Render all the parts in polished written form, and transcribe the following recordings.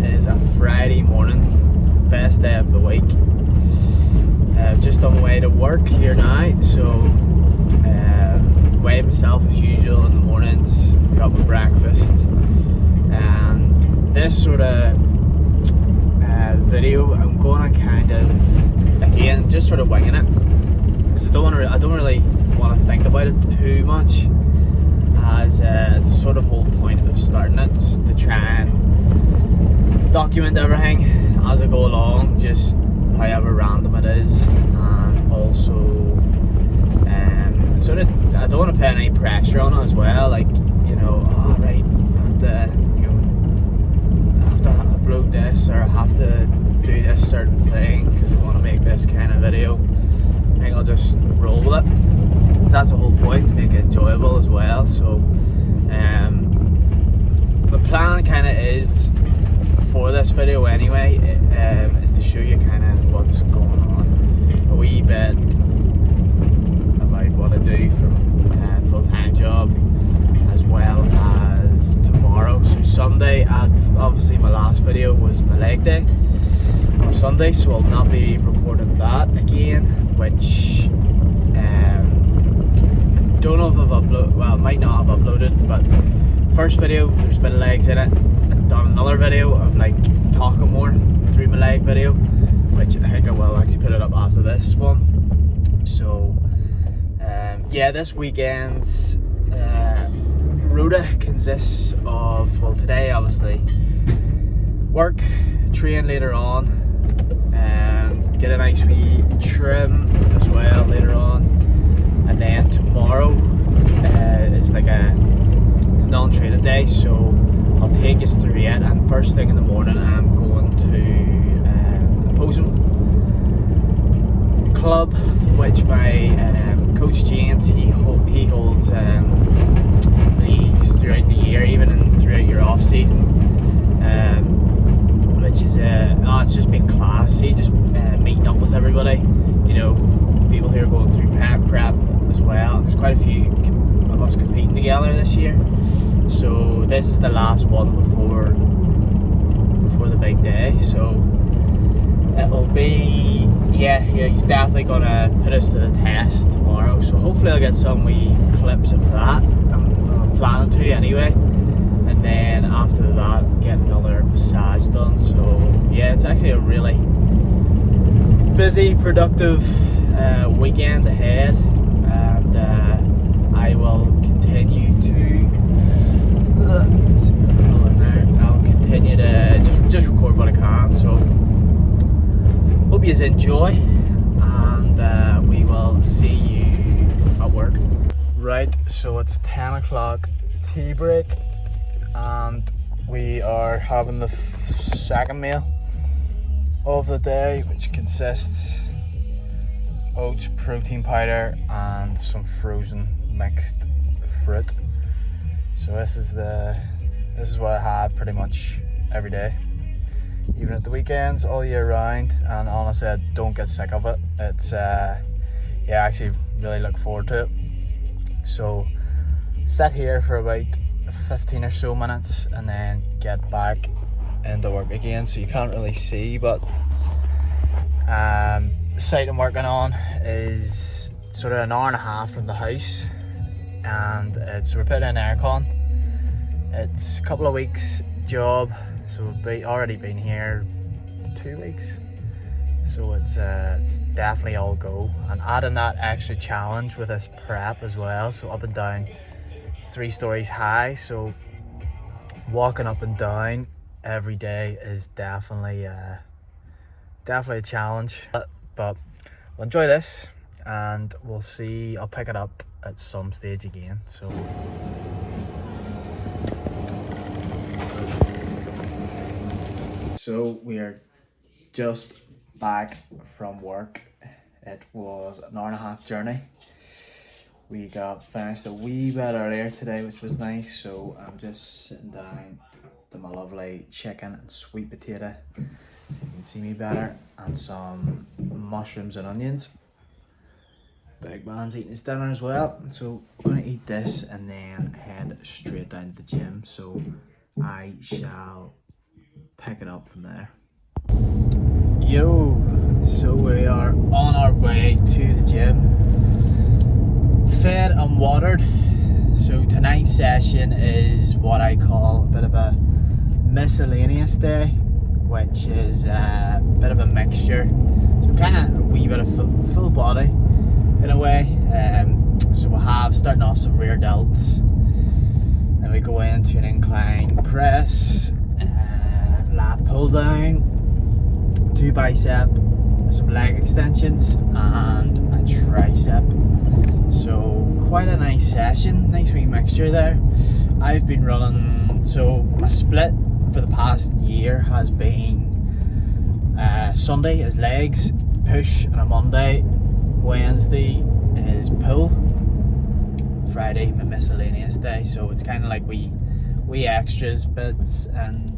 is a Friday morning, best day of the week. Just on my way to work here now, so weigh myself as usual in the mornings, got my breakfast, and this sort of video I'm going to kind of, again, just sort of winging it, because I don't really want to think about it too much, as the sort of whole point of starting it is to try and document everything as I go along, just however random it is, and also sort of, I don't want to put any pressure on it as well, like, you know, oh right, I have to upload this, or I have to do this certain thing because I want to make this kind of video. I think I'll just roll with it. That's the whole point, make it enjoyable as well. So the plan kind of is, for this video anyway, is to show you kind of what's going on a wee bit about what I do from a full-time job, as well as tomorrow. So Sunday, obviously my last video was my leg day on Sunday, so I'll not be recording that again, which don't know if I've uploaded, well, might not have uploaded, but first video there's a bit of legs in it. I've done another video of like talking more through my leg video, which I think I will actually put it up after this one. So yeah, this weekend's rota consists of, well, today obviously work, train later on, and get a nice wee trim as well later on, and then tomorrow is like it's a non-training day, so I'll take us through it. And first thing in the morning I'm going to a posing club, which my coach James, he holds these throughout the year, even throughout your off season, which is it's just been classy, just meeting up with everybody, you know, people who are going through prep as well. There's quite a few of us competing together this year, so this is the last one before the big day. So it'll be, yeah, he's definitely gonna put us to the test tomorrow, so hopefully I'll get some wee clips of that. I'm planning to anyway, and then after that get another massage done. So yeah, it's actually a really busy, productive weekend ahead, and I will continue to I'll continue to just record what I can. So hope you enjoy, and we will see you at work. Right, so it's 10 o'clock tea break, and we are having the second meal of the day, which consists oats, protein powder, and some frozen mixed fruit. So this is what I have pretty much every day, even at the weekends, all year round, and honestly I don't get sick of it. It's yeah, I actually really look forward to it. So sit here for about 15 or so minutes and then get back into work again. So you can't really see, but the site I'm working on is sort of an hour and a half from the house, and we're putting in aircon. It's a couple of weeks job, so we've already been here 2 weeks, so it's definitely all go. And adding that extra challenge with this prep as well, so up and down, it's 3 stories high, so walking up and down every day is definitely a challenge, but we'll enjoy this, and we'll see. I'll pick it up at some stage again. So we are just back from work. It was an hour and a half journey. We got finished a wee bit earlier today, which was nice. So I'm just sitting down to my lovely chicken and sweet potato, so you can see me better, and some mushrooms and onions. Big man's eating his dinner as well. So I'm gonna eat this and then head straight down to the gym. So I shall pick it up from there. Yo, so we are on our way to the gym, fed and watered. So tonight's session is what I call a bit of a miscellaneous day, which is a bit of a mixture. So kind of a wee bit of full body in a way. So we'll have, starting off, some rear delts, then we go into an incline press, lat pull down, 2 bicep, some leg extensions and a tricep. So quite a nice session, nice wee mixture there. I've been running, so my split for the past year has been Sunday is legs, push on a Monday, Wednesday is pull, Friday my miscellaneous day. So it's kind of like we extras, bits and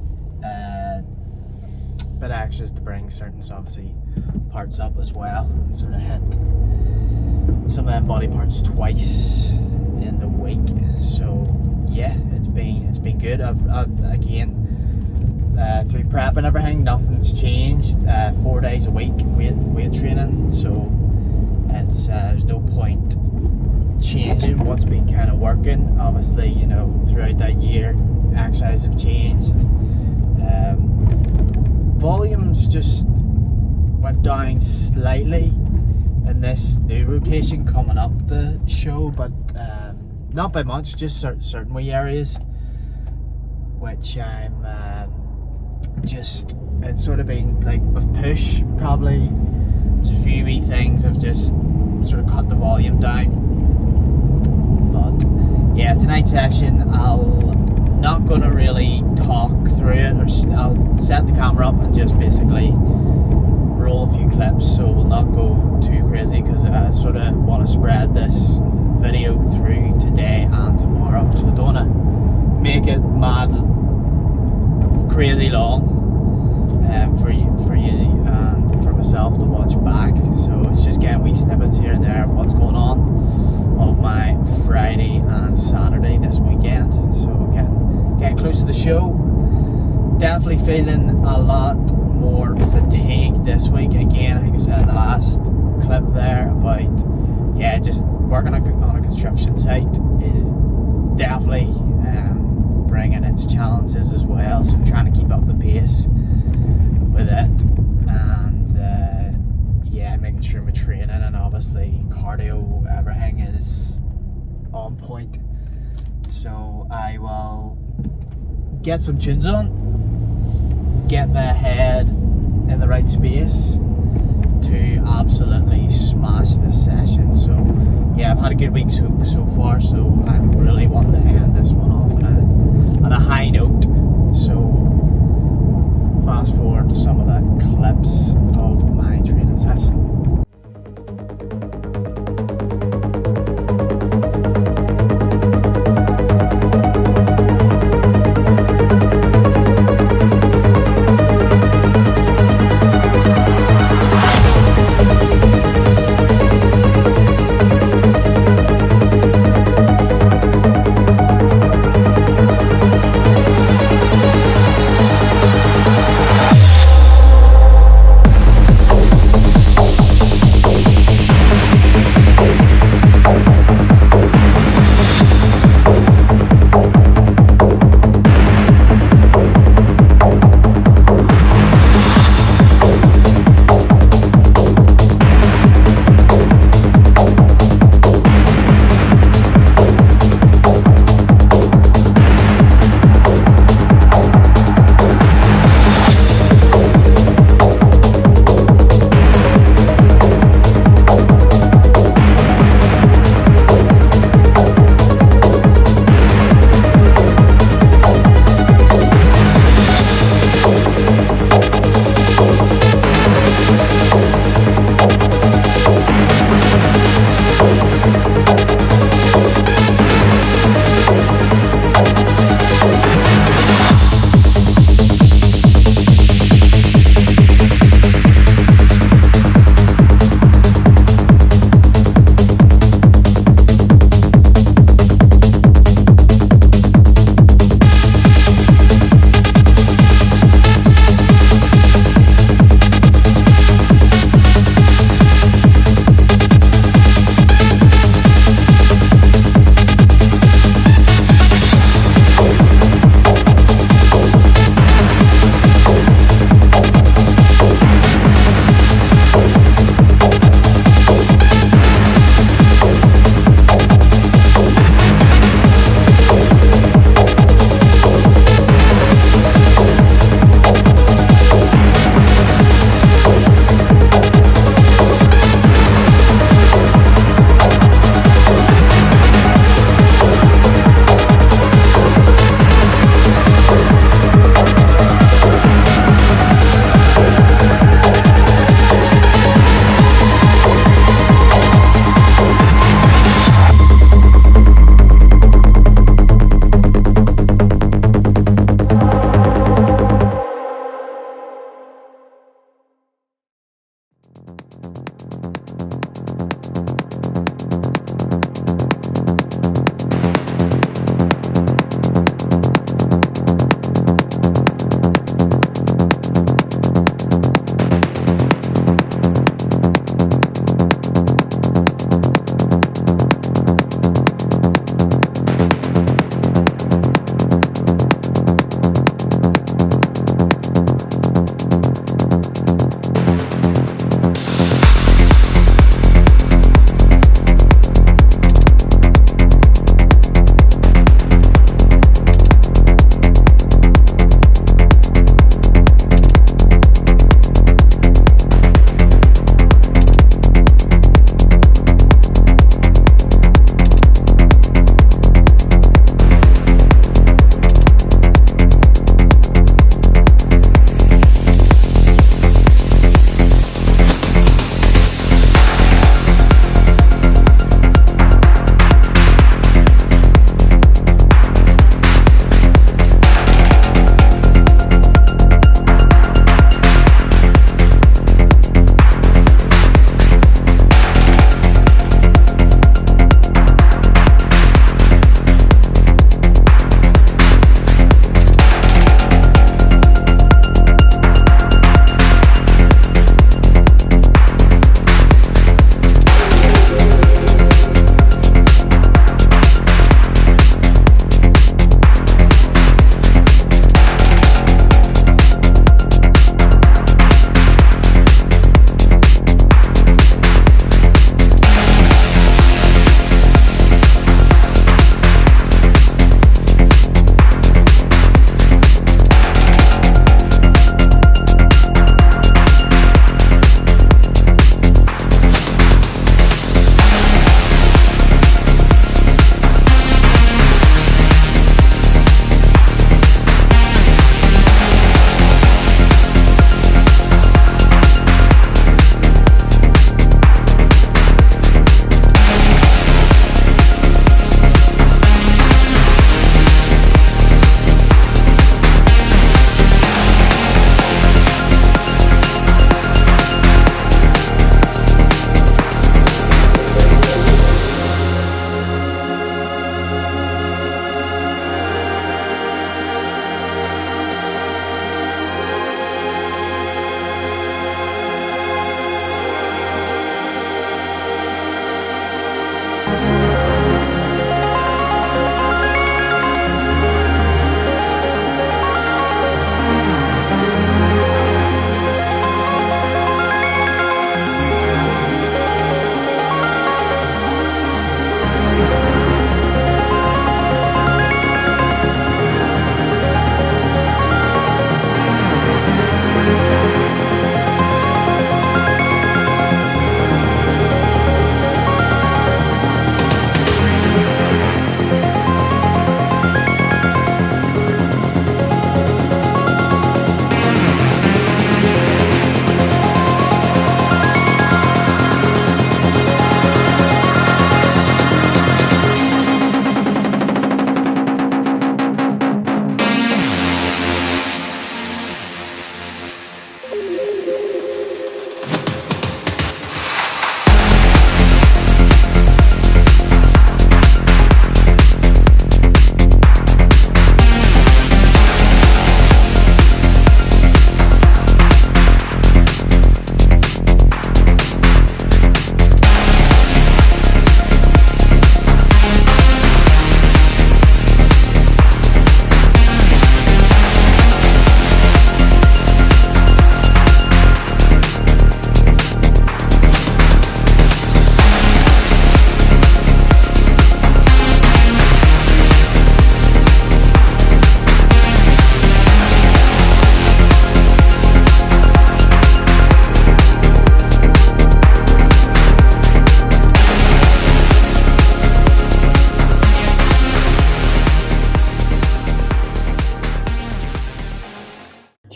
bit of extras to bring certain, obviously, parts up as well, and sort of hit some of them body parts twice in the week. So yeah, it's been good. I've again, through prep and everything, nothing's changed. 4 days a week weight training, so it's there's no point changing what's been kind of working. Obviously, you know, throughout that year, exercise have changed. Volumes just went down slightly in this new rotation coming up the show, but not by much, just certain wee areas, which I'm just, it's sort of been like with push, probably there's a few wee things I've just sort of cut the volume down. But yeah, tonight's session, not gonna really talk through it, or I'll set the camera up and just basically roll a few clips, so we'll not go too crazy, because I sort of want to spread this video through today and tomorrow, so I don't want to make it mad crazy long for you and for myself to watch back. So it's just getting wee snippets here and there of what's going on of my Friday and Saturday this weekend. So getting close to the show. Definitely feeling a lot more fatigued this week. Again, I think I said in the last clip there about, yeah, just working on a construction site is definitely bringing its challenges as well. So I'm trying to keep up the pace with it, and yeah, making sure my training and obviously cardio, everything is on point. So I will get some tunes on, get my head in the right space to absolutely smash this session. So yeah, I've had a good week so far, so I really want to end this one off on a high note. So fast forward to some of the clips of my training session.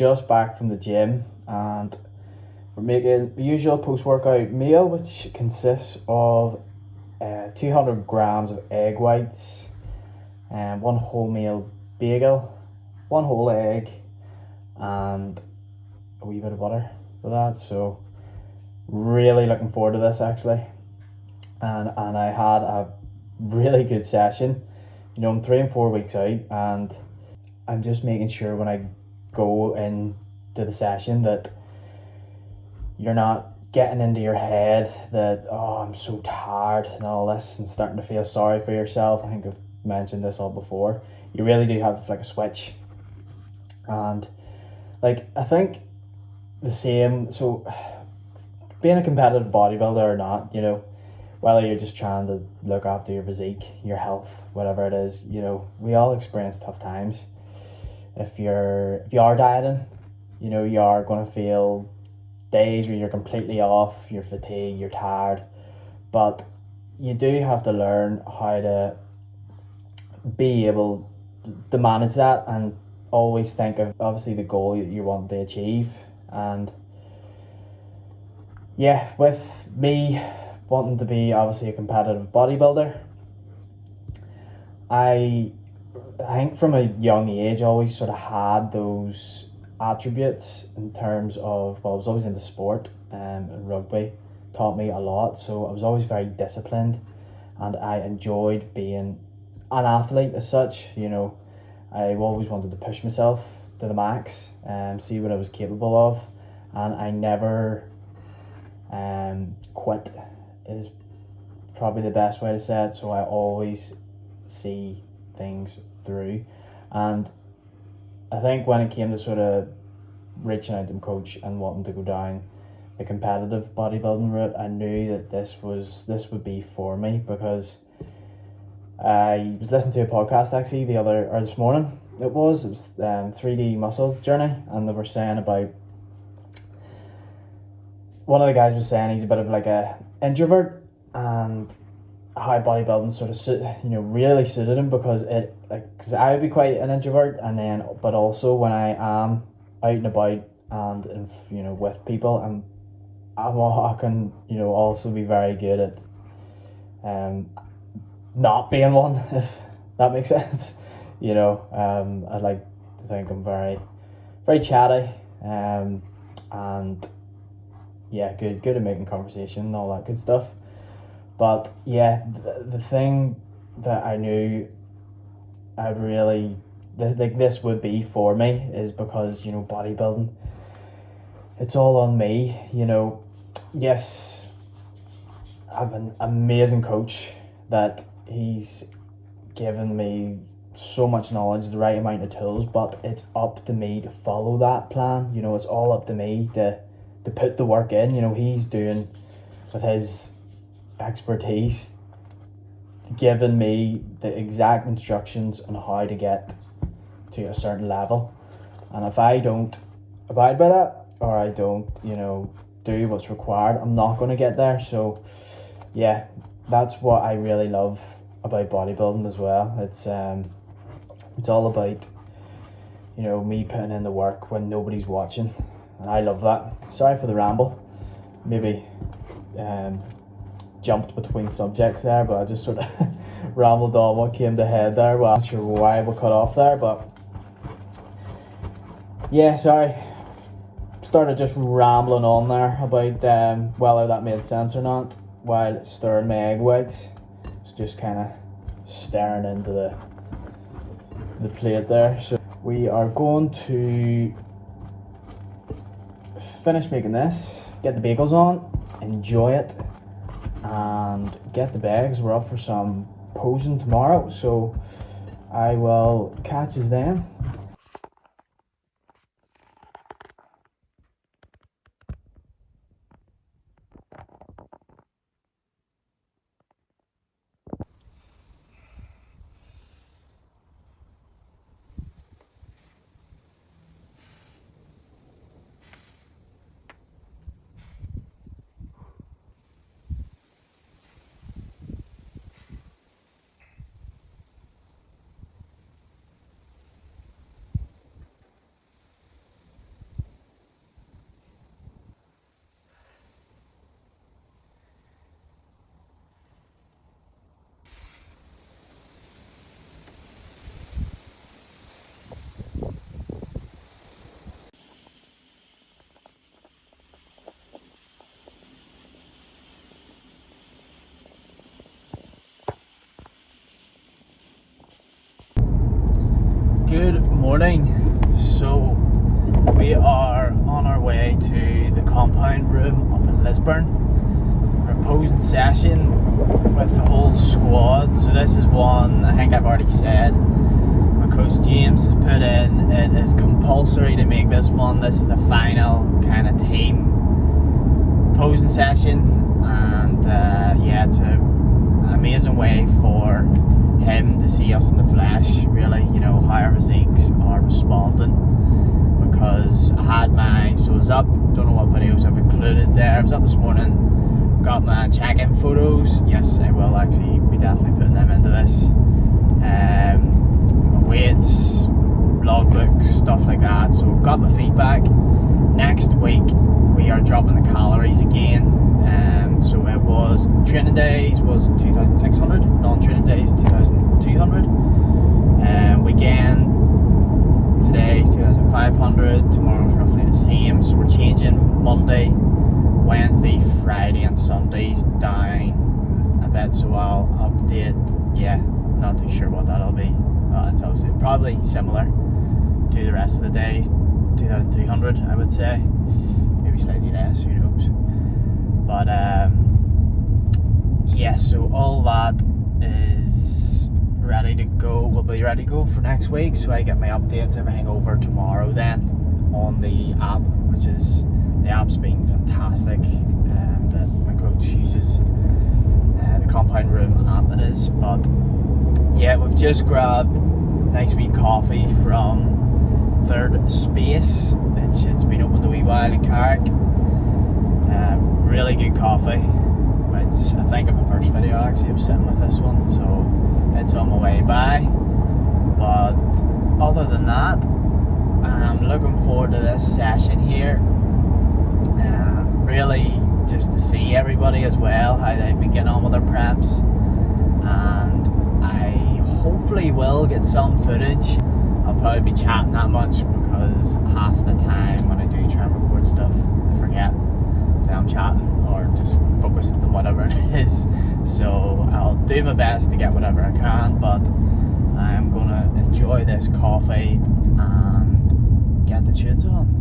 just back from the gym, and we're making the usual post-workout meal, which consists of 200 grams of egg whites, and one wholemeal bagel, one whole egg, and a wee bit of butter for that. So really looking forward to this, actually. And I had a really good session. You know, I'm 3 and 4 weeks out, and I'm just making sure when I go into the session that you're not getting into your head that, oh, I'm so tired and all this, and starting to feel sorry for yourself. I think I've mentioned this all before. You really do have to flick a switch. And like, I think the same, so being a competitive bodybuilder or not, you know, whether you're just trying to look after your physique, your health, whatever it is, you know, we all experience tough times. If you are dieting, you know, you are going to feel days where you're completely off, you're fatigued, you're tired, but you do have to learn how to be able to manage that, and always think of obviously the goal you want to achieve. And yeah, with me wanting to be obviously a competitive bodybuilder, I think from a young age I always sort of had those attributes in terms of, well, I was always into sport, and rugby taught me a lot, so I was always very disciplined, and I enjoyed being an athlete as such. You know, I always wanted to push myself to the max and see what I was capable of, and I never quit is probably the best way to say it. So I always see things through, and I think when it came to sort of reaching out to my coach and wanting to go down the competitive bodybuilding route, I knew that this would be for me, because I was listening to a podcast actually this morning. It was 3D Muscle Journey, and they were saying about, one of the guys was saying he's a bit of like a introvert, and how bodybuilding sort of really suited him, because because I would be quite an introvert, and then but also when I am out and about and with people, I can also be very good at not being one, if that makes sense. I like to think I'm very, very chatty, and yeah, good at making conversation and all that good stuff. But yeah, the thing that I knew I'd really this would be for me is because bodybuilding, it's all on me. Yes, I have an amazing coach that he's given me so much knowledge, the right amount of tools, but it's up to me to follow that plan. It's all up to me to put the work in. He's doing with his expertise, giving me the exact instructions on how to get to a certain level, and if I don't abide by that, or I don't do what's required, I'm not going to get there. So yeah, that's what I really love about bodybuilding as well. It's all about me putting in the work when nobody's watching, and I love that. Sorry for the ramble, maybe jumped between subjects there, but I just sort of rambled on what came to head there. Well, I'm not sure why we cut off there, but yeah, sorry, started just rambling on there about whether that made sense or not while stirring my egg whites. It's just kind of staring into the plate there. So we are going to finish making this, get the bagels on, enjoy it, and get the bags. We're off for some posing tomorrow, so I will catch us then. morning. So we are on our way to the compound room up in Lisburn for a posing session with the whole squad. So this is one I think I've already said. My coach James has put in, it is compulsory to make this one. This is the final kind of team posing session, and yeah, it's an amazing way for him to see us in the flesh, really, you know, how our physiques are responding. Because I had so I was up, don't know what videos I've included there. I was up this morning, got my check-in photos. Yes, I will actually be definitely putting them into this. My weights, logbooks, stuff like that. So got my feedback. Next week we are dropping the calories again. So it was training days was 2,600, non-training days 2,200. Weekend today is 2,500. Tomorrow's roughly the same. So we're changing Monday, Wednesday, Friday, and Sundays down a bit. So I'll update. Yeah, not too sure what that'll be. It's obviously probably similar to the rest of the days. 2,200, I would say. Maybe slightly less. Who knows? But yeah, so all that is ready to go. We'll be ready to go for next week, so I get my updates, everything over tomorrow then on the app, which is, the app's been fantastic, that my coach uses, the compound room app it is. But yeah, we've just grabbed nice wee coffee from Third Space. It's been opened a wee while in Carrick. Really good coffee, which I think in my first video actually I was sitting with this one, so it's on my way by. But other than that, I'm looking forward to this session here. Really just to see everybody as well, how they've been getting on with their preps, and I hopefully will get some footage. I'll probably be chatting that much because half the time when I do try and record stuff I forget. I'm chatting or just focused on whatever it is, so I'll do my best to get whatever I can, but I'm gonna enjoy this coffee and get the tunes on.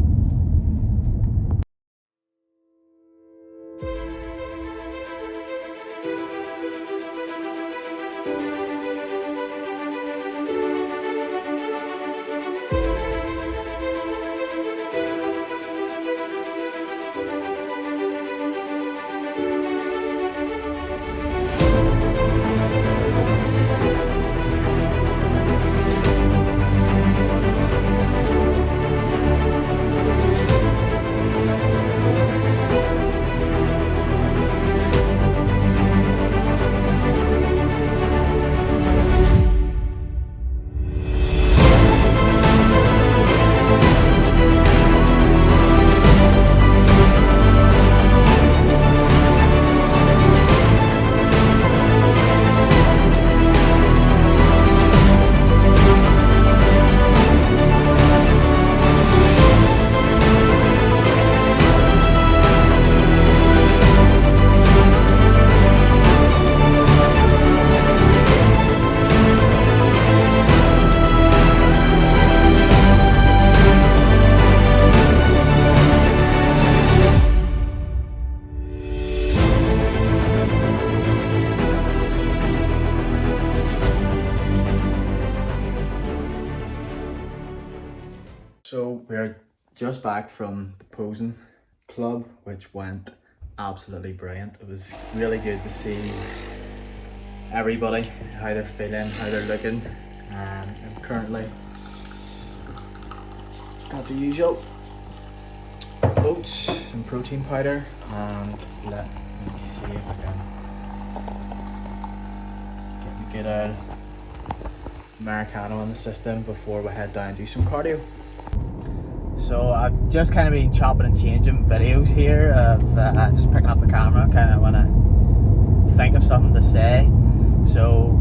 So we're just back from the posing club, which went absolutely brilliant. It was really good to see everybody, how they're feeling, how they're looking. And currently got the usual oats and protein powder, and let me see if I can get a good Americano in the system before we head down and do some cardio. So I've just kind of been chopping and changing videos here of just picking up the camera, kind of want to think of something to say. So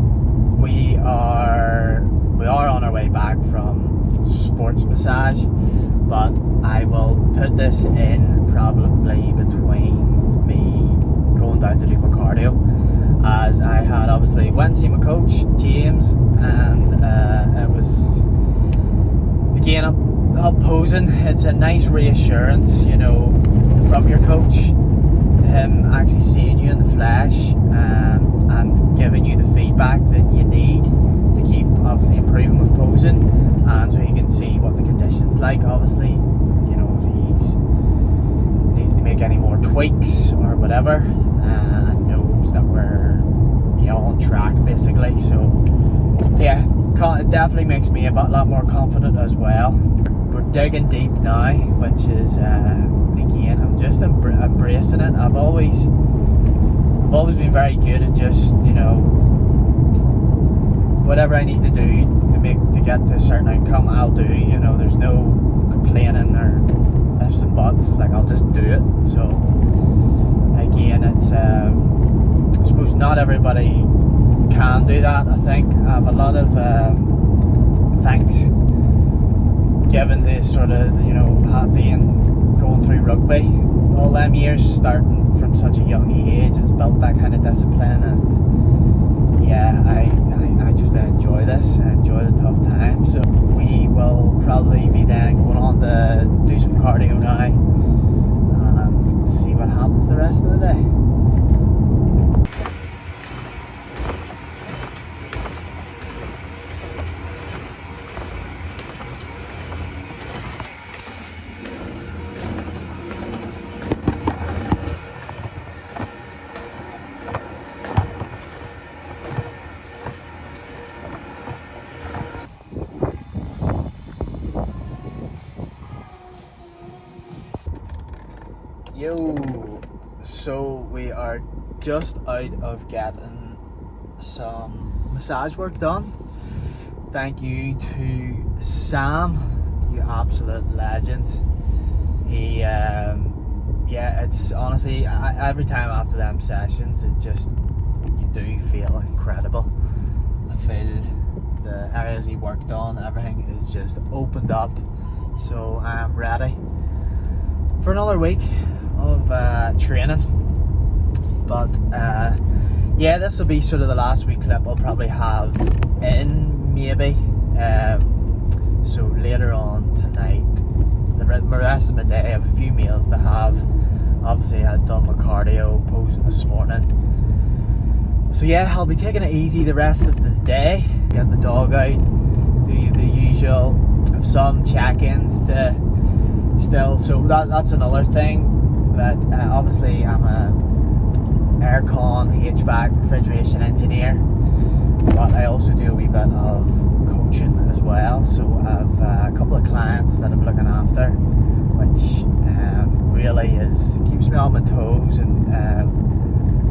we are on our way back from sports massage, but I will put this in probably between me going down to do my cardio, as I had obviously went to see my coach James, and it was again, up posing, it's a nice reassurance, you know, from your coach, him actually seeing you in the flesh, and giving you the feedback that you need to keep obviously improving with posing, and so he can see what the condition's like. Obviously, you know, if he's needs to make any more tweaks or whatever, and knows that we're, you know, on track basically. So yeah, it definitely makes me a lot more confident as well. We're digging deep now, which is again, I'm just embracing it. I've always been very good at just, you know, whatever I need to do to get to a certain outcome, I'll do. You know, there's no complaining or ifs and buts. Like, I'll just do it. So again, it's I suppose not everybody can do that. I think I have a lot of thanks given the sort of, you know, going through rugby all them years, starting from such a young age, has built that kind of discipline. And yeah, I just enjoy this. I enjoy the tough times. So we will probably be then going on to do some cardio now and see what happens the rest of the day. Yo, so we are just out of getting some massage work done. Thank you to Sam, you absolute legend. He, yeah, it's honestly, every time after them sessions, you do feel incredible. I feel the areas he worked on, everything is just opened up. So I am ready for another week of training. But yeah, this will be sort of the last week clip I'll probably have in, maybe. So later on tonight, the rest of the day, I have a few meals to have. Obviously I had done my cardio, posing this morning. So yeah, I'll be taking it easy the rest of the day. Get the dog out, do the usual, have some check-ins to still. So that's another thing, that obviously I'm a aircon, HVAC, refrigeration engineer, but I also do a wee bit of coaching as well. So I have a couple of clients that I'm looking after, which really keeps me on my toes, and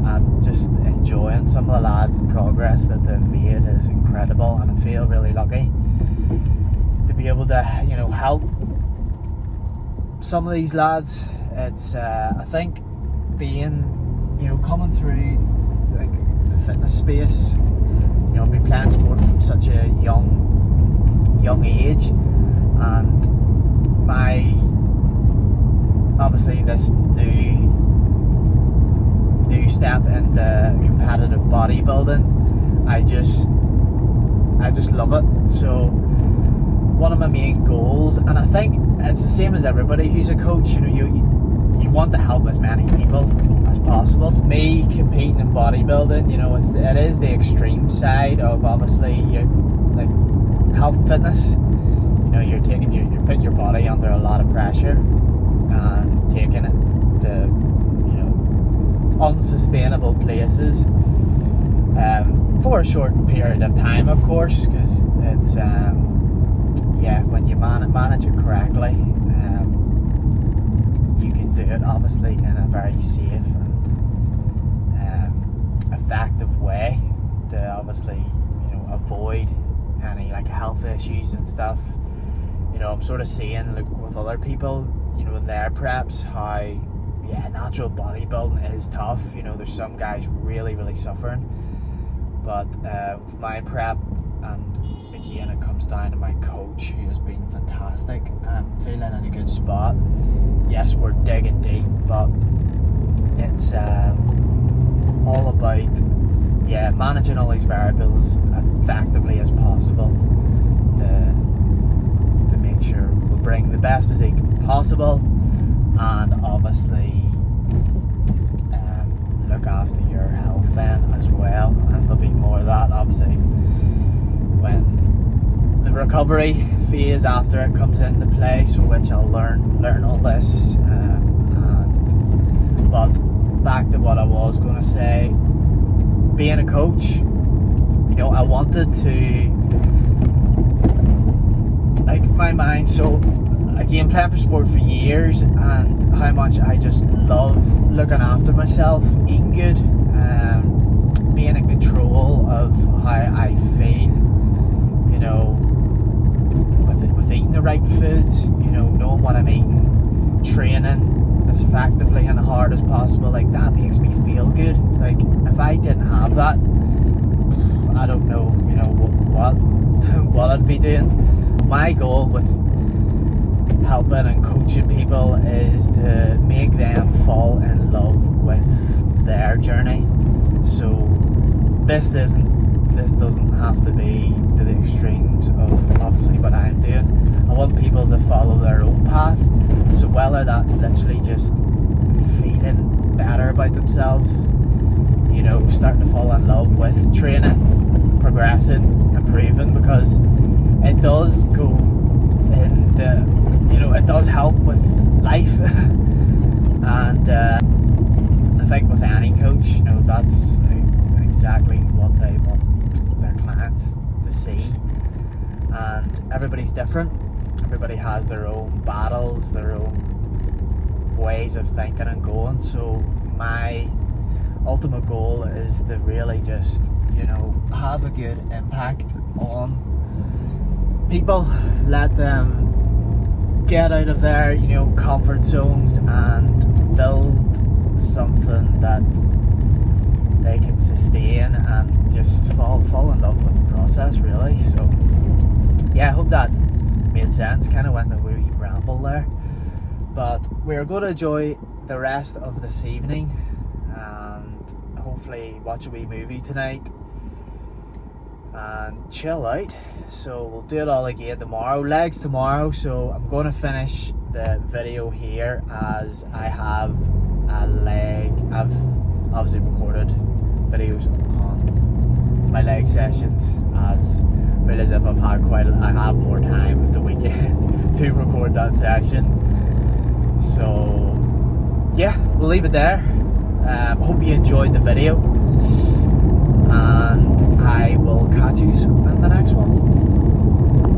I'm just enjoying some of the lads. The progress that they've made is incredible, and I feel really lucky to be able to, you know, help some of these lads. It's I think being, you know, coming through like the fitness space, you know, been playing sport from such a young age, and my obviously this new step into competitive bodybuilding, I just love it. So one of my main goals, and I think it's the same as everybody who's a coach, you know, you want to help as many people as possible. For me, competing in bodybuilding, you know, it is the extreme side of obviously like health and fitness. You know, you're putting your body under a lot of pressure and taking it to, you know, unsustainable places for a short period of time, of course, because it's yeah, when you manage it correctly, you can do it obviously in a very safe and effective way to obviously, you know, avoid any like health issues and stuff. You know, I'm sort of seeing like with other people, you know, in their preps, how yeah, natural bodybuilding is tough. You know, there's some guys really suffering, but with my prep, and again it comes down to my coach, who has been fantastic. I'm feeling in a good spot. Yes, we're digging deep, but it's all about, yeah, managing all these variables effectively as possible to make bring the best physique possible, and obviously look after your health then as well. And there'll be more of that obviously when the recovery phase after it comes into play, so which I'll learn all this. But back to what I was going to say, being a coach, you know, I wanted to, like, my mind, so again, playing for sport for years, and how much I just love looking after myself, eating good, being in control of how I feel, you know, with eating the right foods, you know, knowing what I'm eating, training as effectively and hard as possible. Like, that makes me feel good. Like, if I didn't have that, I don't know, you know, what I'd be doing. My goal with helping and coaching people is to make them fall in love with their journey. So this doesn't have to be to the extremes of obviously what I'm doing. I want people to follow their own path. So whether that's literally just feeling better about themselves, you know, starting to fall in love with training, progressing, improving, because it does go into, you know, it does help with life. And I think with any coach, you know, that's exactly what they want their clients to see. And everybody's different. Everybody has their own battles, their own ways of thinking and going. So my ultimate goal is to really just, you know, have a good impact on people, let them get out of their, you know, comfort zones and build something that they can sustain and just fall in love with the process, really. So yeah, I hope that made sense. Kind of went a wee ramble there, but we're going to enjoy the rest of this evening and hopefully watch a wee movie tonight and chill out. So we'll do it all again tomorrow, legs tomorrow. So I'm going to finish the video here as I have a leg. I've obviously recorded videos on my leg sessions, as I feel as if I have more time the weekend to record that session. So yeah, we'll leave it there. Hope you enjoyed the video, and I will catch you in the next one.